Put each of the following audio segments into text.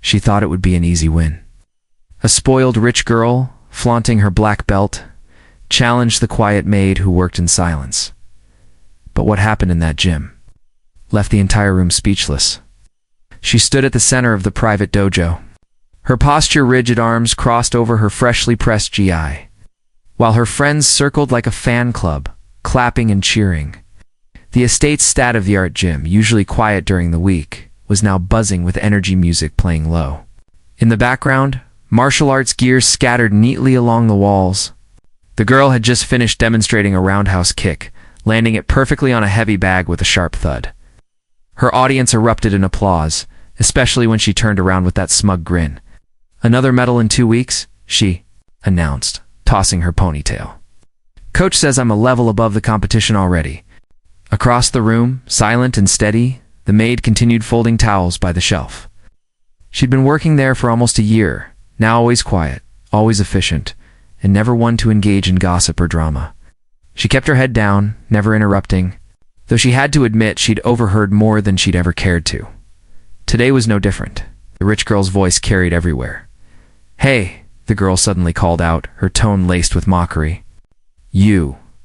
She thought it would be an easy win. A spoiled rich girl, flaunting her black belt, challenged the quiet maid who worked in silence. But what happened in that gym left the entire room speechless. She stood at the center of the private dojo, her posture rigid, arms crossed over her freshly pressed GI, while her friends circled like a fan club, clapping and cheering. The estate's state-of-the-art gym, usually quiet during the week, was now buzzing with energy music playing low. In the background, martial arts gear scattered neatly along the walls. The girl had just finished demonstrating a roundhouse kick, landing it perfectly on a heavy bag with a sharp thud. Her audience erupted in applause, especially when she turned around with that smug grin. "Another medal in 2 weeks," she announced, tossing her ponytail. "Coach says I'm a level above the competition already." Across the room, silent and steady, the maid continued folding towels by the shelf. She'd been working there for almost a year, now always quiet, always efficient, and never one to engage in gossip or drama. She kept her head down, never interrupting, though she had to admit she'd overheard more than she'd ever cared to. Today was no different. The rich girl's voice carried everywhere. "Hey," the girl suddenly called out, her tone laced with mockery.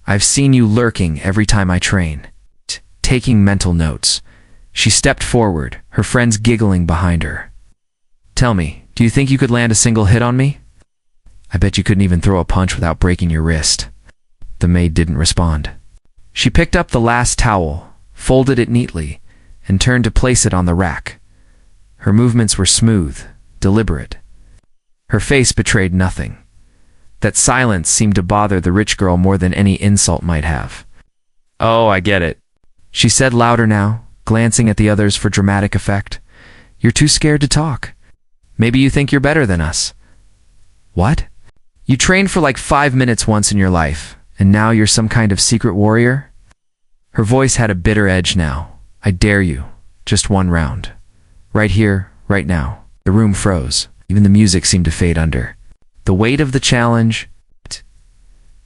I've seen you lurking every time I train." Taking mental notes, she stepped forward, her friends giggling behind her. "Tell me, do you think you could land a single hit on me?" "I bet you couldn't even throw a punch without breaking your wrist." The maid didn't respond. She picked up the last towel, folded it neatly, and turned to place it on the rack. Her movements were smooth, deliberate. Her face betrayed nothing. That silence seemed to bother the rich girl more than any insult might have. "Oh, I get it," she said louder now, glancing at the others for dramatic effect. "You're too scared to talk. Maybe you think you're better than us." "What? You trained for like 5 minutes once in your life, and now you're some kind of secret warrior?" Her voice had a bitter edge now. "I dare you. Just one round. Right here, right now." The room froze. Even the music seemed to fade under the weight of the challenge.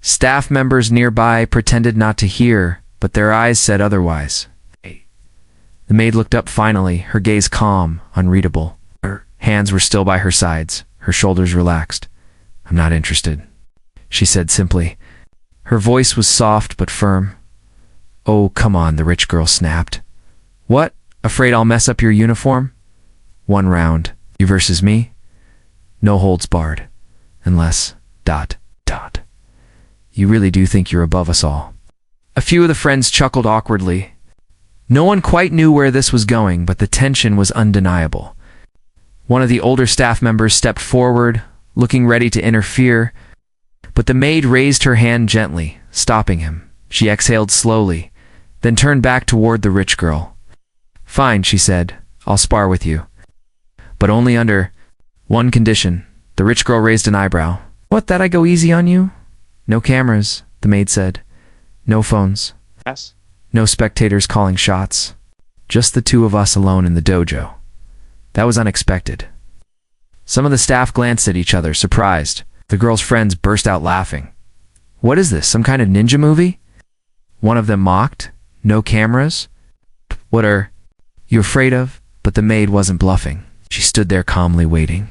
Staff members nearby pretended not to hear, but their eyes said otherwise. The maid looked up finally, her gaze calm, unreadable. Her hands were still by her sides, her shoulders relaxed. "I'm not interested," she said simply. Her voice was soft but firm. "Oh, come on," the rich girl snapped. "What? Afraid I'll mess up your uniform? One round, you versus me? No holds barred. Unless... ... You really do think you're above us all?" A few of the friends chuckled awkwardly. No one quite knew where this was going, but the tension was undeniable. One of the older staff members stepped forward, looking ready to interfere, but the maid raised her hand gently, stopping him. She exhaled slowly, then turned back toward the rich girl. "Fine," she said, "I'll spar with you. But only under one condition." The rich girl raised an eyebrow. "What, that I go easy on you?" "No cameras," the maid said. "No phones. Yes. No spectators calling shots. Just the two of us alone in the dojo." That was unexpected. Some of the staff glanced at each other, surprised. The girl's friends burst out laughing. "What is this, some kind of ninja movie?" One of them mocked. "No cameras? What are you afraid of?" But the maid wasn't bluffing. She stood there calmly waiting.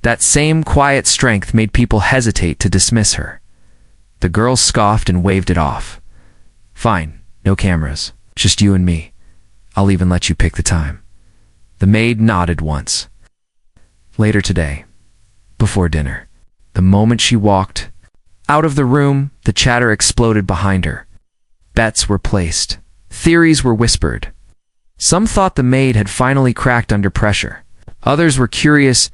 That same quiet strength made people hesitate to dismiss her. The girl scoffed and waved it off. "Fine, no cameras. Just you and me. I'll even let you pick the time." The maid nodded once. Later today, before dinner, the moment she walked out of the room, the chatter exploded behind her. Bets were placed. Theories were whispered. Some thought the maid had finally cracked under pressure. Others were curious,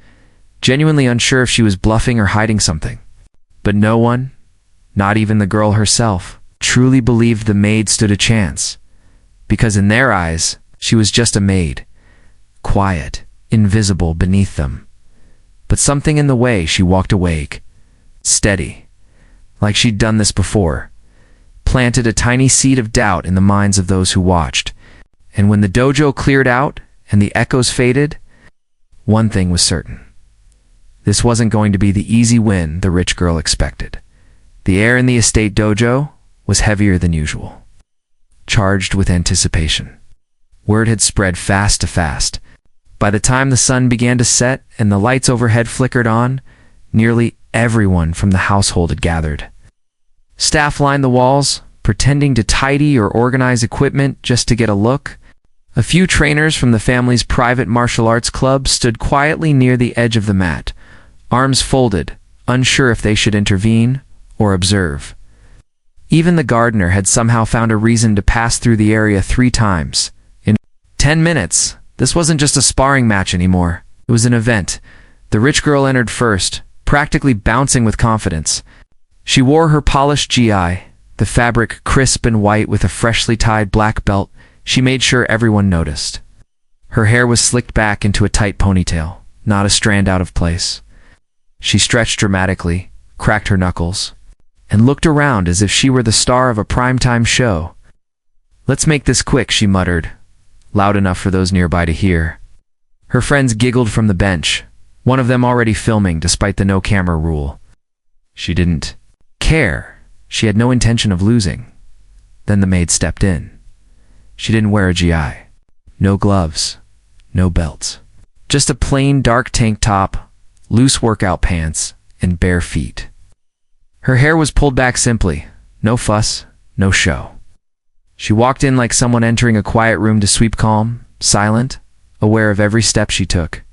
genuinely unsure if she was bluffing or hiding something. But no one, not even the girl herself, truly believed the maid stood a chance. Because in their eyes, she was just a maid, quiet, invisible beneath them. But something in the way she walked awake, steady, like she'd done this before, planted a tiny seed of doubt in the minds of those who watched. And when the dojo cleared out and the echoes faded, one thing was certain. This wasn't going to be the easy win the rich girl expected. The air in the estate dojo was heavier than usual, charged with anticipation. Word had spread fast. By the time the sun began to set and the lights overhead flickered on, nearly everyone from the household had gathered. Staff lined the walls, pretending to tidy or organize equipment just to get a look. A few trainers from the family's private martial arts club stood quietly near the edge of the mat, arms folded, unsure if they should intervene or observe. Even the gardener had somehow found a reason to pass through the area 3 times. In 10 minutes, this wasn't just a sparring match anymore. It was an event. The rich girl entered first, practically bouncing with confidence. She wore her polished GI, the fabric crisp and white with a freshly tied black belt. She made sure everyone noticed. Her hair was slicked back into a tight ponytail, not a strand out of place. She stretched dramatically, cracked her knuckles, and looked around as if she were the star of a primetime show. "Let's make this quick," she muttered, loud enough for those nearby to hear. Her friends giggled from the bench, one of them already filming despite the no-camera rule. She didn't care. She had no intention of losing. Then the maid stepped in. She didn't wear a GI. No gloves. No belts. Just a plain dark tank top, loose workout pants, and bare feet. Her hair was pulled back simply. No fuss, no show. She walked in like someone entering a quiet room to sweep calm, silent, aware of every step she took.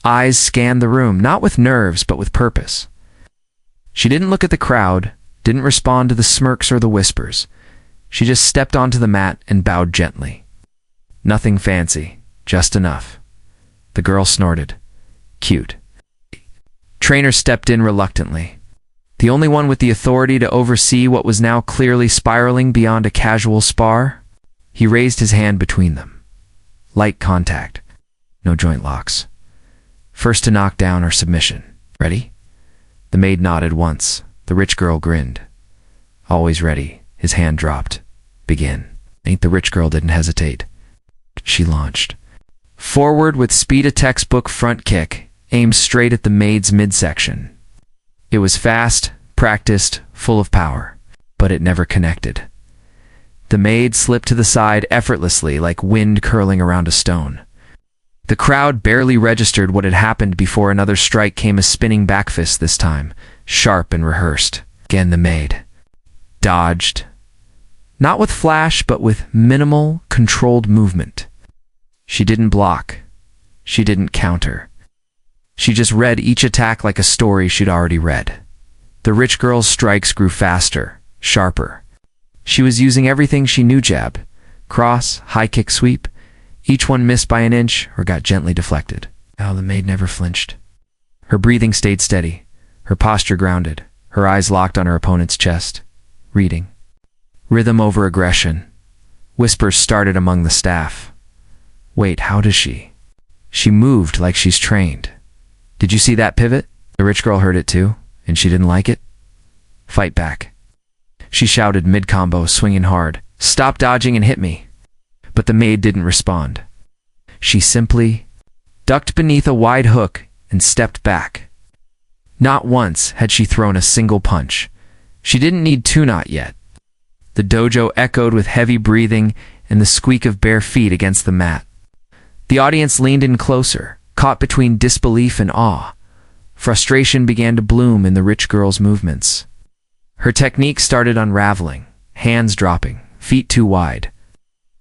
Eyes scanned the room, not with nerves, but with purpose. She didn't look at the crowd, didn't respond to the smirks or the whispers. She just stepped onto the mat and bowed gently. Nothing fancy, just enough. The girl snorted. Cute. Trainer stepped in reluctantly. The only one with the authority to oversee what was now clearly spiraling beyond a casual spar. He raised his hand between them. Light contact. No joint locks. First to knockdown or submission. Ready? The maid nodded once. The rich girl grinned. Always ready. His hand dropped. Begin. The rich girl didn't hesitate. She launched. Forward with speed, a textbook front kick, aimed straight at the maid's midsection. It was fast, practiced, full of power, but it never connected. The maid slipped to the side effortlessly, like wind curling around a stone. The crowd barely registered what had happened before another strike came, a spinning back fist this time, sharp and rehearsed. Again the maid dodged. Not with flash, but with minimal, controlled movement. She didn't block. She didn't counter. She just read each attack like a story she'd already read. The rich girl's strikes grew faster, sharper. She was using everything she knew: jab, cross, high kick, sweep. Each one missed by an inch or got gently deflected. Now the maid never flinched. Her breathing stayed steady, her posture grounded, her eyes locked on her opponent's chest, reading. Rhythm over aggression. Whispers started among the staff. Wait, how does she? She moved like she's trained. Did you see that pivot? The rich girl heard it too, and she didn't like it. Fight back. She shouted mid-combo, swinging hard. Stop dodging and hit me. But the maid didn't respond. She simply ducked beneath a wide hook and stepped back. Not once had she thrown a single punch. She didn't need to, not yet. The dojo echoed with heavy breathing and the squeak of bare feet against the mat. The audience leaned in closer, caught between disbelief and awe. Frustration began to bloom in the rich girl's movements. Her technique started unraveling, hands dropping, feet too wide.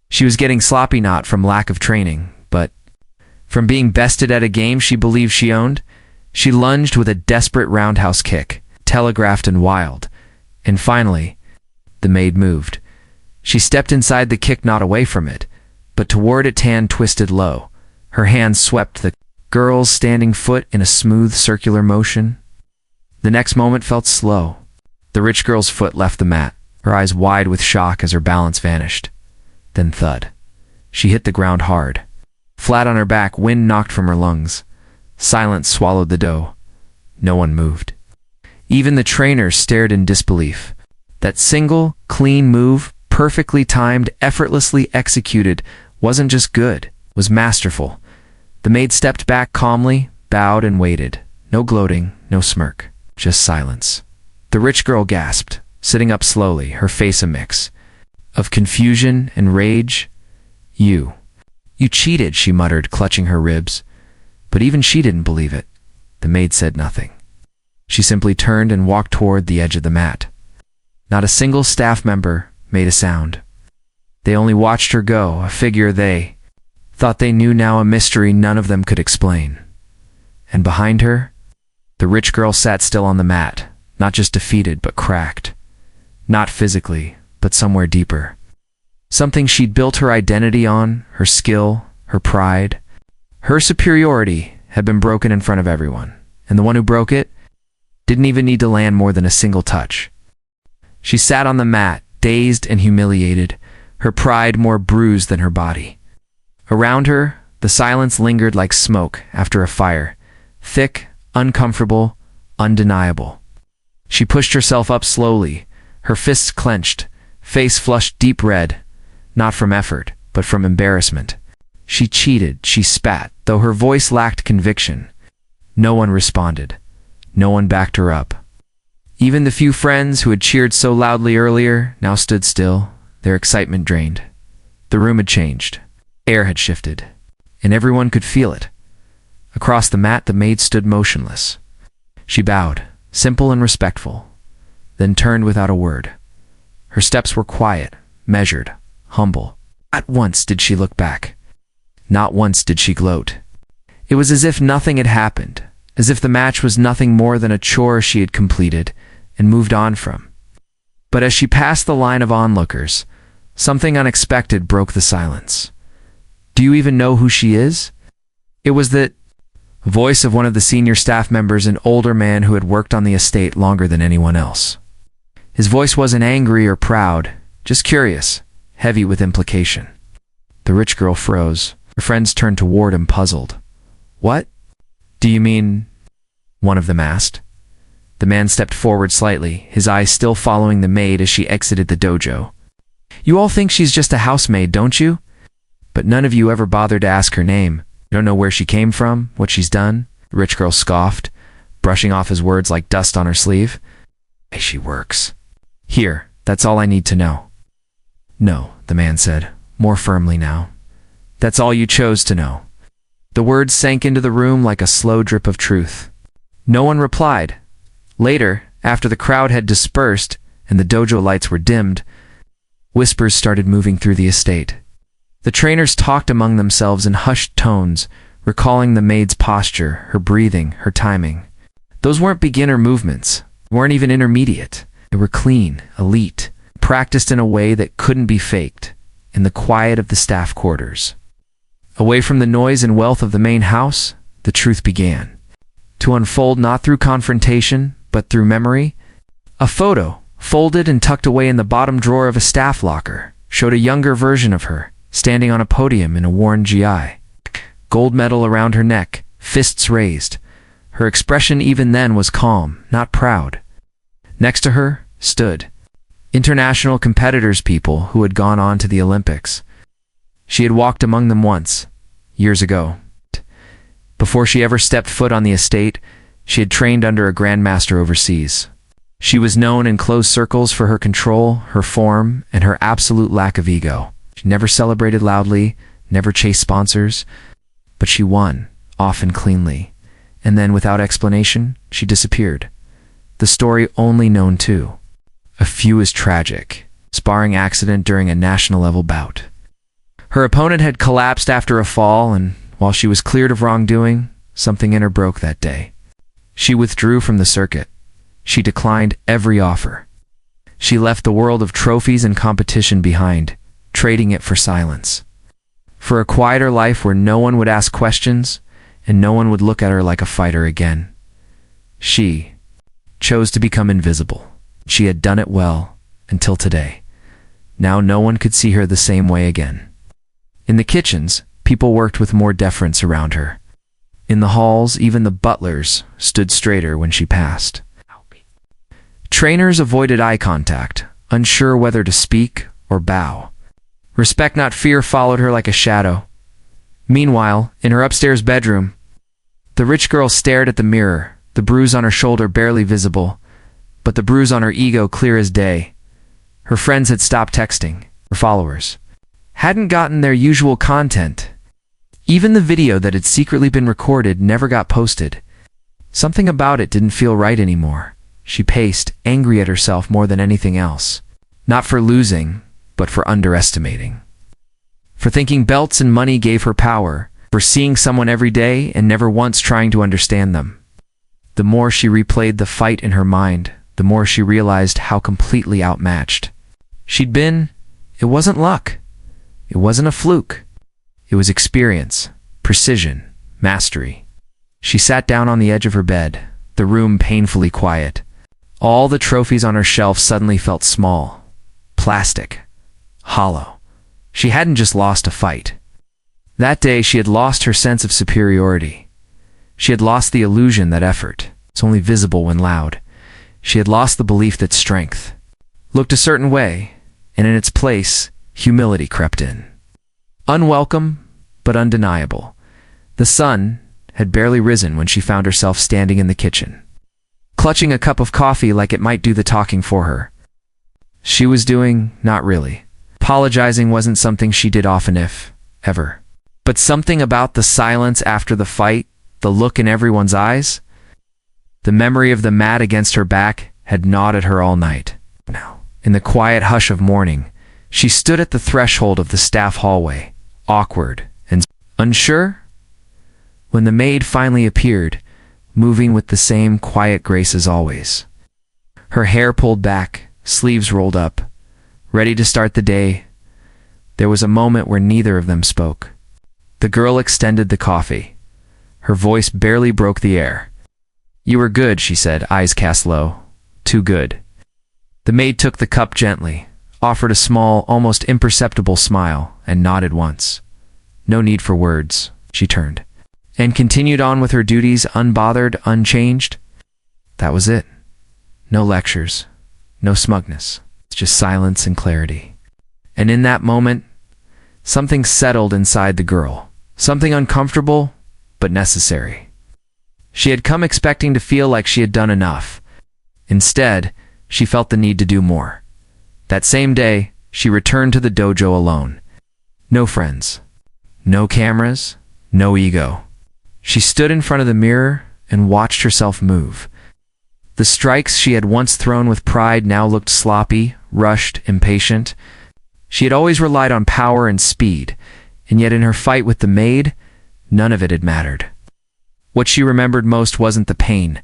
She was getting sloppy, not from lack of training, but from being bested at a game she believed she owned. She lunged with a desperate roundhouse kick, telegraphed and wild. And finally, the maid moved. She stepped inside the kick, not away from it, but toward it, hand twisted low. Her hands swept the girl's standing foot in a smooth circular motion. The next moment felt slow. The rich girl's foot left the mat, her eyes wide with shock as her balance vanished. Then thud. She hit the ground hard. Flat on her back, wind knocked from her lungs. Silence swallowed the dough. No one moved. Even the trainer stared in disbelief. That single, clean move, perfectly timed, effortlessly executed, wasn't just good, was masterful. The maid stepped back calmly, bowed and waited. No gloating, no smirk, just silence. The rich girl gasped, sitting up slowly, her face a mix of confusion and rage. You. "You cheated," she muttered, clutching her ribs. But even she didn't believe it. The maid said nothing. She simply turned and walked toward the edge of the mat. Not a single staff member made a sound. They only watched her go, a figure they thought they knew now, a mystery none of them could explain. And behind her, the rich girl sat still on the mat, not just defeated, but cracked. Not physically, but somewhere deeper. Something she'd built her identity on, her skill, her pride. Her superiority had been broken in front of everyone, and the one who broke it didn't even need to land more than a single touch. She sat on the mat, dazed and humiliated, her pride more bruised than her body. Around her, the silence lingered like smoke after a fire, thick, uncomfortable, undeniable. She pushed herself up slowly, her fists clenched, face flushed deep red, not from effort, but from embarrassment. She cheated, she spat, though her voice lacked conviction. No one responded. No one backed her up. Even the few friends who had cheered so loudly earlier now stood still, their excitement drained. The room had changed. Air had shifted, and everyone could feel it. Across the mat, the maid stood motionless. She bowed, simple and respectful, then turned without a word. Her steps were quiet, measured, humble. Not once did she look back. Not once did she gloat. It was as if nothing had happened, as if the match was nothing more than a chore she had completed and moved on from. But as she passed the line of onlookers, something unexpected broke the silence. "Do you even know who she is?" It was the voice of one of the senior staff members, an older man who had worked on the estate longer than anyone else. His voice wasn't angry or proud, just curious, heavy with implication. The rich girl froze. Her friends turned toward him, puzzled. "What? Do you mean?" one of them asked. The man stepped forward slightly, his eyes still following the maid as she exited the dojo. "You all think she's just a housemaid, don't you? But none of you ever bothered to ask her name. You don't know where she came from, what she's done?" The rich girl scoffed, brushing off his words like dust on her sleeve. "Hey, she works. Here, that's all I need to know." "No," the man said, more firmly now. "That's all you chose to know." The words sank into the room like a slow drip of truth. No one replied. Later, after the crowd had dispersed and the dojo lights were dimmed, whispers started moving through the estate. The trainers talked among themselves in hushed tones, recalling the maid's posture, her breathing, her timing. Those weren't beginner movements, weren't even intermediate. They were clean, elite, practiced in a way that couldn't be faked, in the quiet of the staff quarters. Away from the noise and wealth of the main house, the truth began to unfold, not through confrontation, but through memory. A photo, folded and tucked away in the bottom drawer of a staff locker, showed a younger version of her, standing on a podium in a worn GI. Gold medal around her neck, fists raised. Her expression even then was calm, not proud. Next to her stood international competitors, people who had gone on to the Olympics. She had walked among them once, years ago. Before she ever stepped foot on the estate, she had trained under a grandmaster overseas. She was known in closed circles for her control, her form, and her absolute lack of ego. She never celebrated loudly, never chased sponsors, but she won, often cleanly. And then, without explanation, she disappeared. The story only known to a few is tragic. Sparring accident during a national-level bout. Her opponent had collapsed after a fall, and while she was cleared of wrongdoing, something in her broke that day. She withdrew from the circuit. She declined every offer. She left the world of trophies and competition behind, trading it for silence. For a quieter life where no one would ask questions, and no one would look at her like a fighter again. She chose to become invisible. She had done it well, until today. Now no one could see her the same way again. In the kitchens, people worked with more deference around her. In the halls, even the butlers stood straighter when she passed. Trainers avoided eye contact, unsure whether to speak or bow. Respect, not fear, followed her like a shadow. Meanwhile, in her upstairs bedroom, the rich girl stared at the mirror, the bruise on her shoulder barely visible, but the bruise on her ego clear as day. Her friends had stopped texting. Her followers hadn't gotten their usual content, Even the video that had secretly been recorded never got posted. Something about it didn't feel right anymore. She paced, angry at herself more than anything else. Not for losing, but for underestimating. For thinking belts and money gave her power, for seeing someone every day and never once trying to understand them. The more she replayed the fight in her mind, the more she realized how completely outmatched she'd been. It wasn't luck. It wasn't a fluke. It was experience, precision, mastery. She sat down on the edge of her bed, the room painfully quiet. All the trophies on her shelf suddenly felt small, plastic, hollow. She hadn't just lost a fight. That day she had lost her sense of superiority. She had lost the illusion that effort is only visible when loud. She had lost the belief that strength looked a certain way, and in its place, humility crept in. Unwelcome, but undeniable. The sun had barely risen when she found herself standing in the kitchen, clutching a cup of coffee like it might do the talking for her. She was doing, not really. Apologizing wasn't something she did often, if ever. But something about the silence after the fight, the look in everyone's eyes, the memory of the mat against her back had gnawed at her all night. Now, in the quiet hush of morning, she stood at the threshold of the staff hallway, awkward and unsure. When the maid finally appeared, moving with the same quiet grace as always. Her hair pulled back, sleeves rolled up, ready to start the day, there was a moment where neither of them spoke. The girl extended the coffee. Her voice barely broke the air. "You were good," she said, eyes cast low. "Too good." The maid took the cup gently, offered a small, almost imperceptible smile, and nodded once. No need for words, she turned, and continued on with her duties, unbothered, unchanged. That was it. No lectures, no smugness, just silence and clarity. And in that moment, something settled inside the girl, something uncomfortable, but necessary. She had come expecting to feel like she had done enough. Instead, she felt the need to do more. That same day, she returned to the dojo alone. No friends, no cameras, no ego. She stood in front of the mirror and watched herself move. The strikes she had once thrown with pride now looked sloppy, rushed, impatient. She had always relied on power and speed, and yet in her fight with the maid, none of it had mattered. What she remembered most wasn't the pain,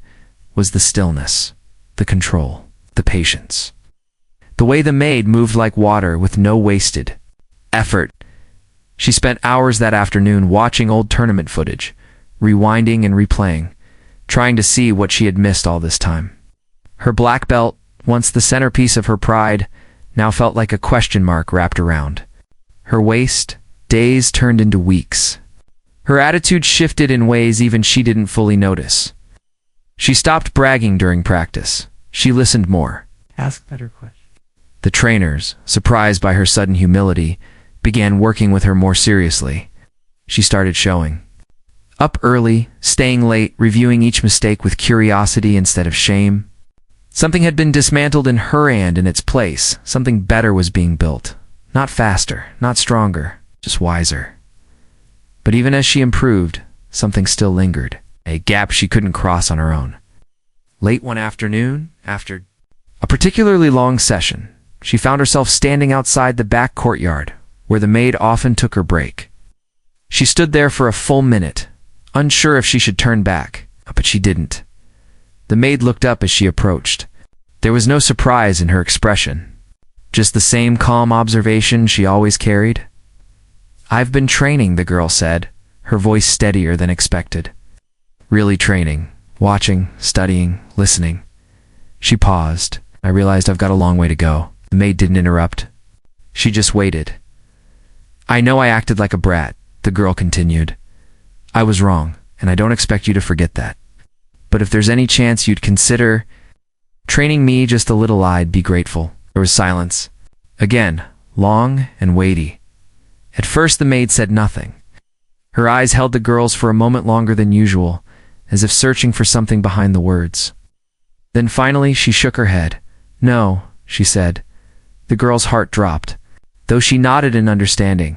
was the stillness, the control, the patience. The way the maid moved like water with no wasted effort. She spent hours that afternoon watching old tournament footage, rewinding and replaying, trying to see what she had missed all this time. Her black belt, once the centerpiece of her pride, now felt like a question mark wrapped around. Her waist, days turned into weeks. Her attitude shifted in ways even she didn't fully notice. She stopped bragging during practice. She listened more. Ask better questions. The trainers, surprised by her sudden humility, began working with her more seriously. She started showing up early, staying late, reviewing each mistake with curiosity instead of shame. Something had been dismantled in her and in its place. Something better was being built. Not faster, not stronger, just wiser. But even as she improved, something still lingered, a gap she couldn't cross on her own. Late one afternoon, after a particularly long session, she found herself standing outside the back courtyard, where the maid often took her break. She stood there for a full minute, unsure if she should turn back, but she didn't. The maid looked up as she approached. There was no surprise in her expression, just the same calm observation she always carried. "I've been training," the girl said, her voice steadier than expected. "Really training, watching, studying, listening." She paused. "I realized I've got a long way to go." The maid didn't interrupt. She just waited. "I know I acted like a brat," the girl continued. "I was wrong, and I don't expect you to forget that. But if there's any chance you'd consider training me just a little, I'd be grateful." There was silence. Again, long and weighty. At first the maid said nothing. Her eyes held the girl's for a moment longer than usual, as if searching for something behind the words. Then finally she shook her head. "No," she said. The girl's heart dropped, though she nodded in understanding.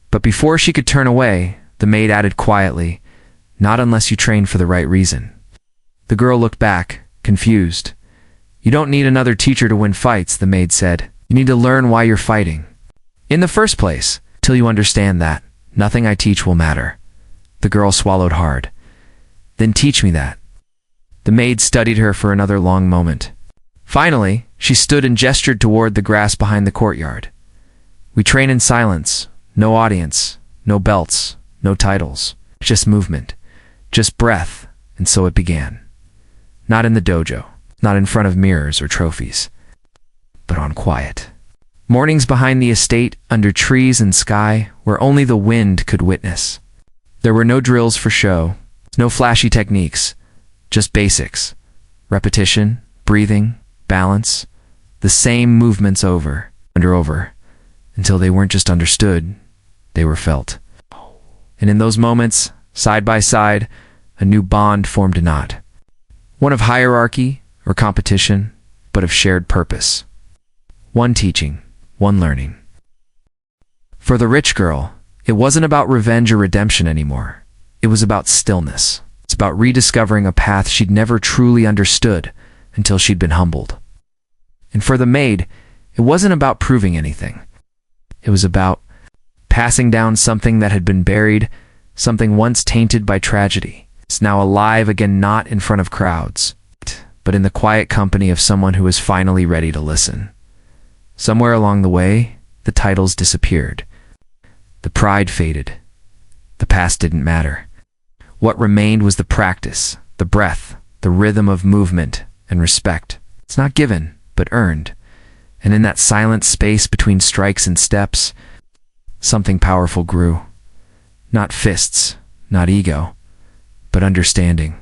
But before she could turn away, the maid added quietly, "Not unless you train for the right reason." The girl looked back, confused. "You don't need another teacher to win fights," the maid said. "You need to learn why you're fighting. In the first place, till you understand that, nothing I teach will matter." The girl swallowed hard. "Then teach me that." The maid studied her for another long moment. Finally, she stood and gestured toward the grass behind the courtyard. "We train in silence, no audience, no belts, no titles, just movement, just breath." And so it began. Not in the dojo, not in front of mirrors or trophies, but on quiet. Mornings behind the estate, under trees and sky, where only the wind could witness. There were no drills for show, no flashy techniques, just basics. Repetition, breathing, balance, the same movements over and over, until they weren't just understood, they were felt. And in those moments, side by side, a new bond formed a knot. One of hierarchy or competition, but of shared purpose. One teaching, one learning. For the rich girl, it wasn't about revenge or redemption anymore. It was about stillness. It's about rediscovering a path she'd never truly understood until she'd been humbled. And for the maid, it wasn't about proving anything. It was about passing down something that had been buried, something once tainted by tragedy. It's now alive again, not in front of crowds, but in the quiet company of someone who was finally ready to listen. Somewhere along the way, the titles disappeared. The pride faded. The past didn't matter. What remained was the practice, the breath, the rhythm of movement and respect. It's not given, but earned. And in that silent space between strikes and steps, something powerful grew. Not fists, not ego, but understanding.